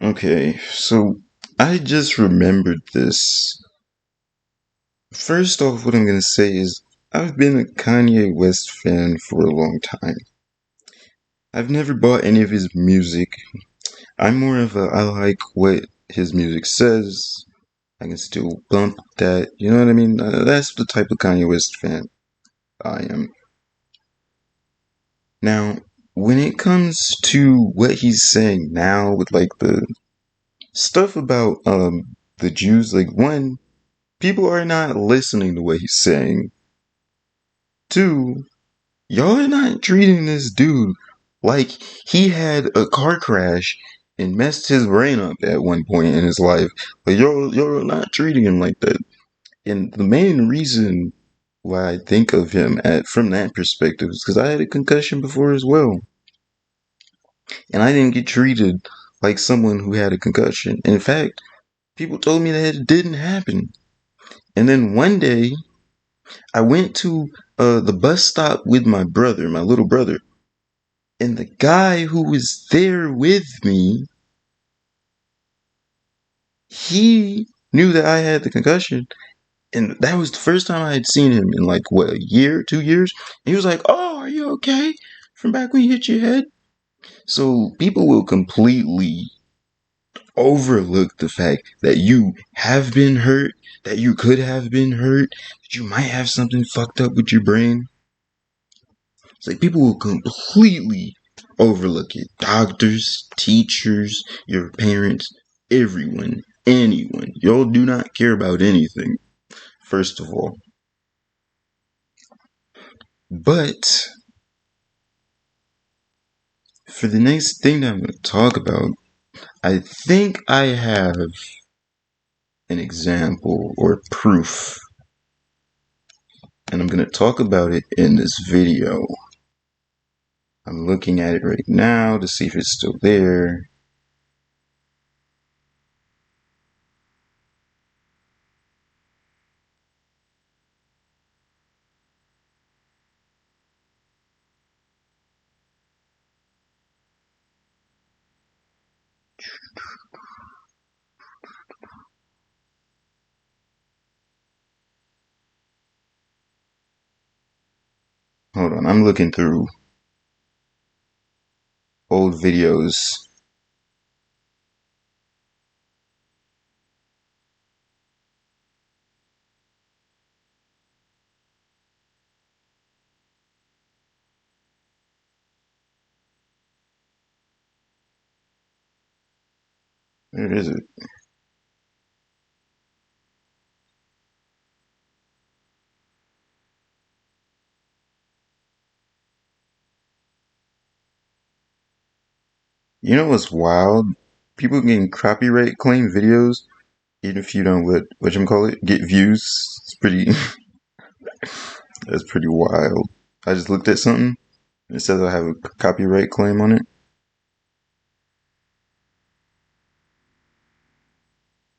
Okay, so I just remembered this. First off, what I'm gonna say is I've been a Kanye West fan for a long time. I've never bought any of his music. I'm more of a I like what his music says. I can still bump that. You know what I mean? That's the type of Kanye West fan I am. Now, when it comes to what he's saying now with like the stuff about the Jews, like one, people are not listening to what he's saying. Two, y'all are not treating this dude like he had a car crash and messed his brain up at one point in his life. But y'all are not treating him like that. And the main reason why I think of him from that perspective is because I had a concussion before as well. And I didn't get treated like someone who had a concussion. In fact, people told me that it didn't happen. And then one day, I went to the bus stop with my brother, my little brother. And the guy who was there with me, he knew that I had the concussion. And that was the first time I had seen him in like, what, a year, 2 years? And he was like, "Oh, are you okay? From back when you hit your head?" So people will completely overlook the fact that you have been hurt, that you could have been hurt, that you might have something fucked up with your brain. It's like people will completely overlook it. Doctors, teachers, your parents, everyone, anyone. Y'all do not care about anything, first of all. But for the next thing that I'm going to talk about, I think I have an example or proof. And I'm going to talk about it in this video. I'm looking at it right now to see if it's still there. Hold on, I'm looking through old videos. Where is it? You know what's wild? People can copyright claim videos even if you don't whatchamacallit, get views. It's pretty that's pretty wild. I just looked at something. It says I have a copyright claim on it.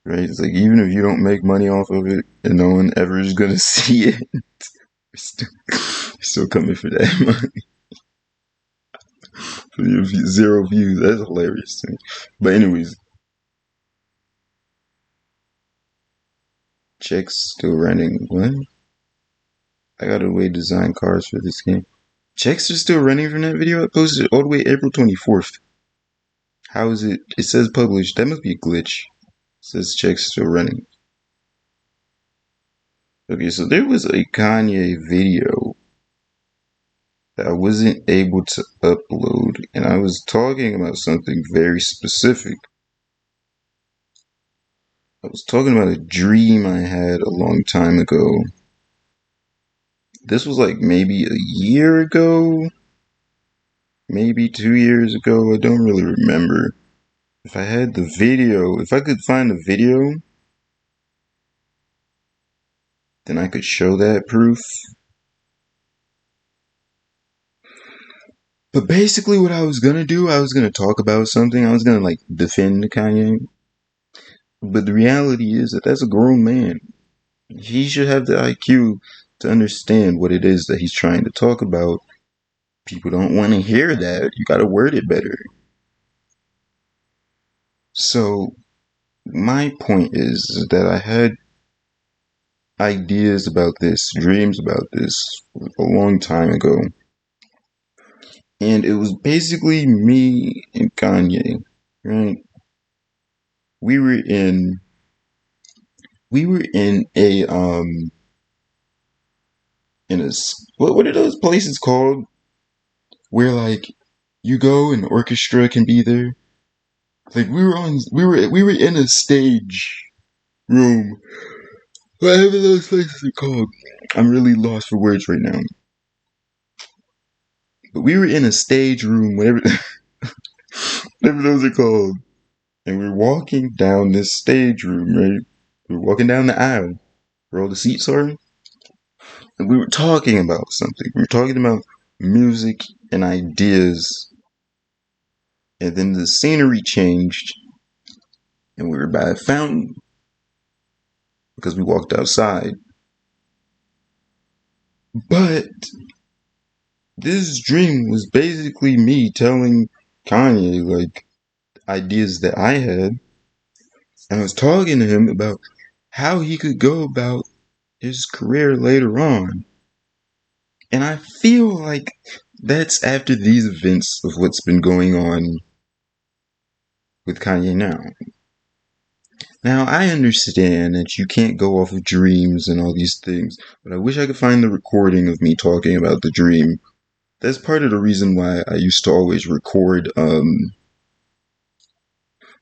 Right? It's like even if you don't make money off of it and no one ever is gonna see it, you're still coming for that money. For your zero views. That's hilarious to me. But anyways, checks still running. What? I got a way to design cars for this game. Checks are still running from that video I posted all the way April 24th. How is it? It says published. That must be a glitch. It says checks still running. Okay, so there was a Kanye video that I wasn't able to upload, and I was talking about something very specific. I was talking about a dream I had a long time ago. This was like maybe a year ago, maybe 2 years ago. I don't really remember. If I had the video, if I could find the video, then I could show that proof. But basically what I was gonna do, I was gonna talk about something. I was gonna like defend Kanye. But the reality is that that's a grown man. He should have the IQ to understand what it is that he's trying to talk about. People don't want to hear that. You gotta word it better. So my point is that I had ideas about this, dreams about this a long time ago. And it was basically me and Kanye, right? We were in we were in a what are those places called where like you go and the orchestra can be there? Like we were in a stage room. Whatever those places are called. I'm really lost for words right now. But we were in a stage room, whatever those are called. And we're walking down this stage room, right? We're walking down the aisle where all the seats are. And we were talking about something. We were talking about music and ideas. And then the scenery changed. And we were by a fountain because we walked outside. But this dream was basically me telling Kanye, like, ideas that I had. And I was talking to him about how he could go about his career later on. And I feel like that's after these events of what's been going on with Kanye now. Now, I understand that you can't go off of dreams and all these things, but I wish I could find the recording of me talking about the dream. That's part of the reason why I used to always record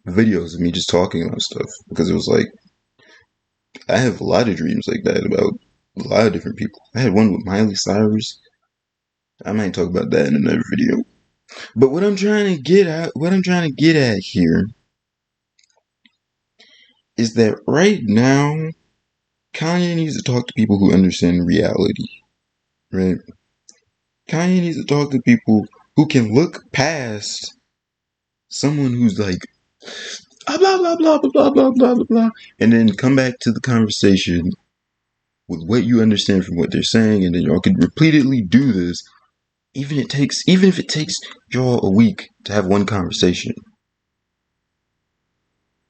videos of me just talking about stuff, because it was like, I have a lot of dreams like that about a lot of different people. I had one with Miley Cyrus. I might talk about that in another video. But what I'm trying to get at here is that right now, Kanye needs to talk to people who understand reality, right? Kanye needs to talk to people who can look past someone who's like, blah, blah, blah, blah, blah, blah, blah, blah, blah, and then come back to the conversation with what you understand from what they're saying, and then y'all can repeatedly do this, even if it takes y'all a week to have one conversation.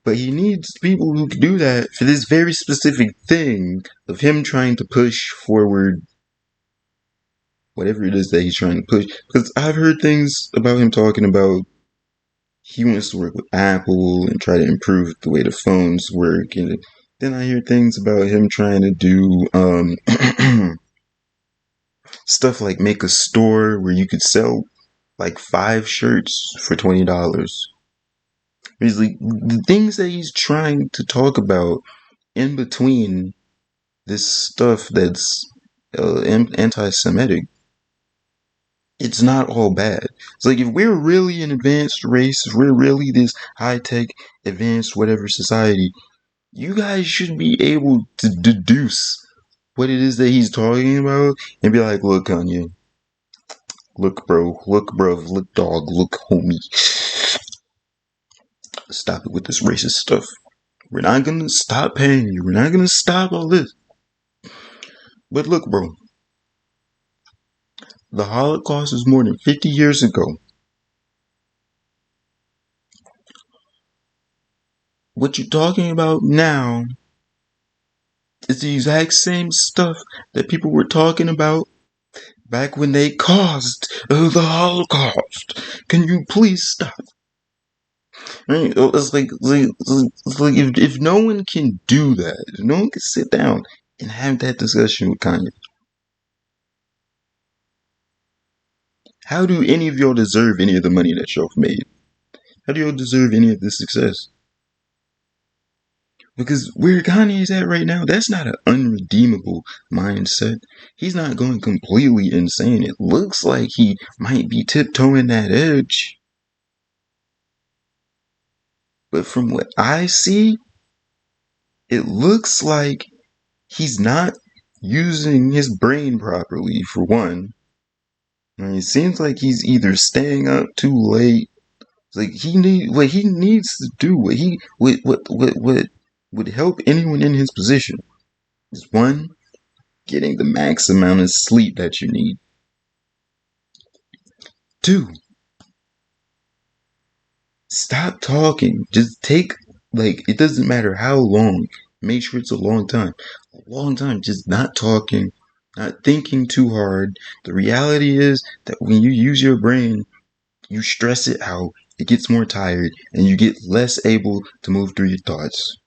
But he needs people who can do that for this very specific thing of him trying to push forward whatever it is that he's trying to push. Because I've heard things about him talking about he wants to work with Apple and try to improve the way the phones work. And then I hear things about him trying to do stuff like make a store where you could sell like 5 shirts for $20. He's like, the things that he's trying to talk about in between this stuff that's anti-Semitic, it's not all bad. It's like, if we're really an advanced race, if we're really this high-tech, advanced whatever society, you guys should be able to deduce what it is that he's talking about and be like, look, Kanye, look, bro, look, dog, look, homie, stop it with this racist stuff. We're not gonna stop paying you. We're not gonna stop all this. But look, bro, the Holocaust is more than 50 years ago. What you're talking about now is the exact same stuff that people were talking about back when they caused the Holocaust. Can you please stop? Right? It's like if no one can do that, if no one can sit down and have that discussion with Kanye, how do any of y'all deserve any of the money that y'all made? How do y'all deserve any of the success? Because where Kanye's at right now, that's not an unredeemable mindset. He's not going completely insane. It looks like he might be tiptoeing that edge. But from what I see, it looks like he's not using his brain properly, for one. I mean, it seems like he's either staying up too late. It's like what he needs to do, what would help anyone in his position is, one, getting the max amount of sleep that you need. 2, stop talking. Just take, like, it doesn't matter how long. Make sure it's a long time. A long time. Just not talking, not thinking too hard. The reality is that when you use your brain, you stress it out, it gets more tired, and you get less able to move through your thoughts.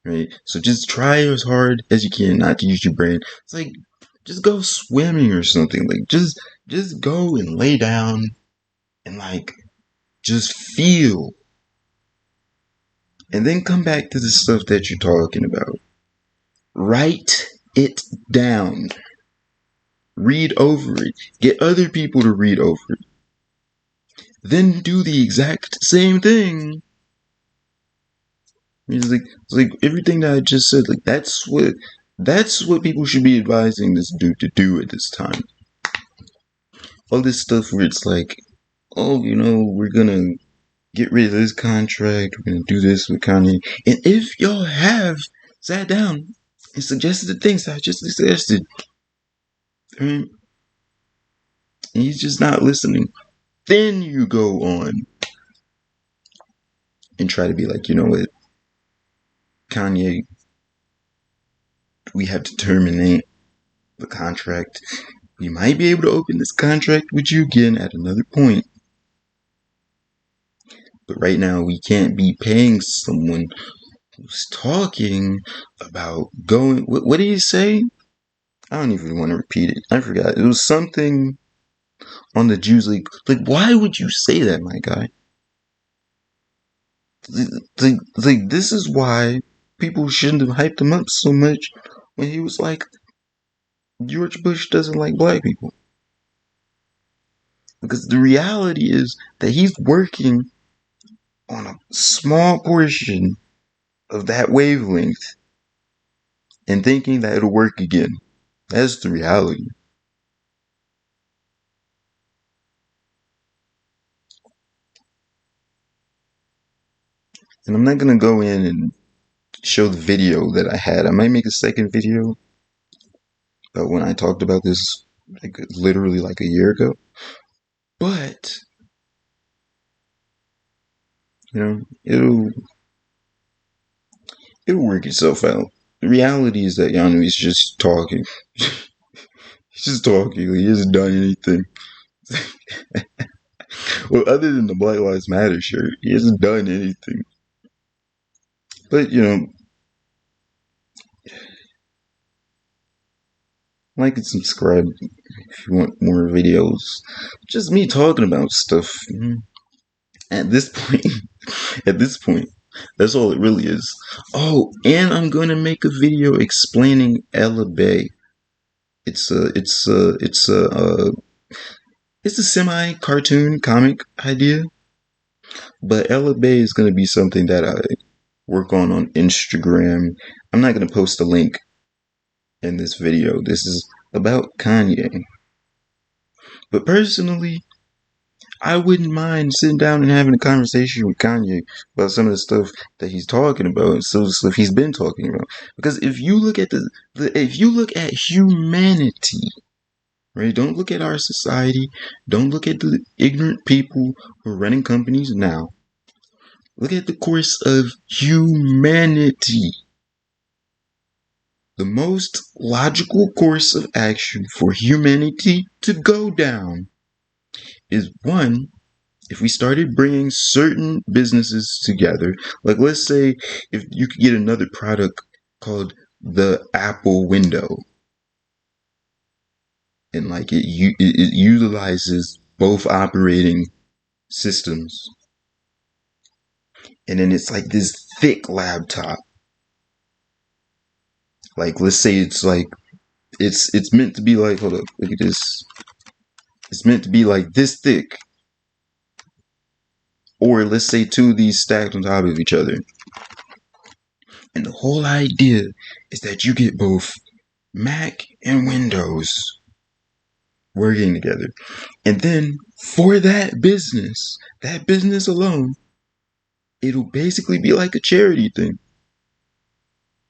Right? So just try as hard as you can not to use your brain. It's like, just go swimming or something. Like, just go and lay down and, like, just feel. And then come back to the stuff that you're talking about. Write it down. Read over it. Get other people to read over it. Then do the exact same thing. It's like everything that I just said. Like, that's what people should be advising this dude to do at this time. All this stuff where it's like, oh, we're gonna get rid of this contract. We're gonna do this with Kanye. And if y'all have sat down and suggested the things that I just suggested, and he's just not listening, then you go on and try to be like, you know what, Kanye, we have to terminate the contract. We might be able to open this contract with you again at another point. But right now, we can't be paying someone who's talking about going. What did he say? I don't even want to repeat it. I forgot. It was something on the Jews. Like, why would you say that, my guy? Like, this is why people shouldn't have hyped him up so much when he was like, George Bush doesn't like black people. Because the reality is that he's working on a small portion of that wavelength and thinking that it'll work again. That's the reality. And I'm not going to go in and show the video that I had. I might make a second video about when I talked about this, like, literally like a year ago. But, it'll work itself out. The reality is that Yanu is just talking. He's just talking. He hasn't done anything. Well, other than the Black Lives Matter shirt, he hasn't done anything. But, like and subscribe if you want more videos. Just me talking about stuff. At this point, that's all it really is. Oh, and I'm gonna make a video explaining Ella Bay. It's a semi-cartoon comic idea, but Ella Bay is gonna be something that I work on Instagram. I'm not gonna post a link in this video. This is about Kanye. But personally, I wouldn't mind sitting down and having a conversation with Kanye about some of the stuff that he's talking about, some of the stuff he's been talking about. Because if you look at if you look at humanity, right? Don't look at our society. Don't look at the ignorant people who are running companies now. Look at the course of humanity. The most logical course of action for humanity to go down is, one, if we started bringing certain businesses together, like, let's say if you could get another product called the Apple window, and like it utilizes both operating systems, and then it's like this thick laptop. Like, let's say it's like it's meant to be like, hold up, look at this. It's meant to be like this thick. Or let's say two of these stacked on top of each other. And the whole idea is that you get both Mac and Windows working together. And then for that business alone, it'll basically be like a charity thing.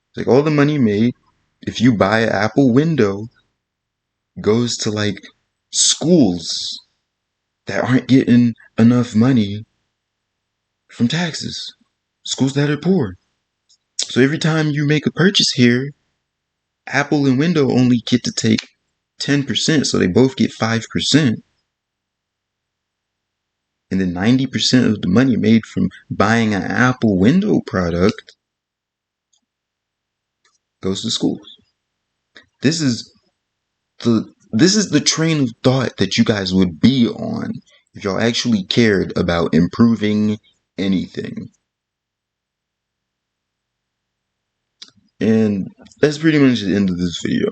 It's like all the money made, if you buy an Apple window, goes to like schools that aren't getting enough money from taxes. Schools that are poor. So every time you make a purchase here, Apple and Windows only get to take 10%, so they both get 5%. And then 90% of the money made from buying an Apple Window product goes to schools. This is the train of thought that you guys would be on if y'all actually cared about improving anything. And that's pretty much the end of this video.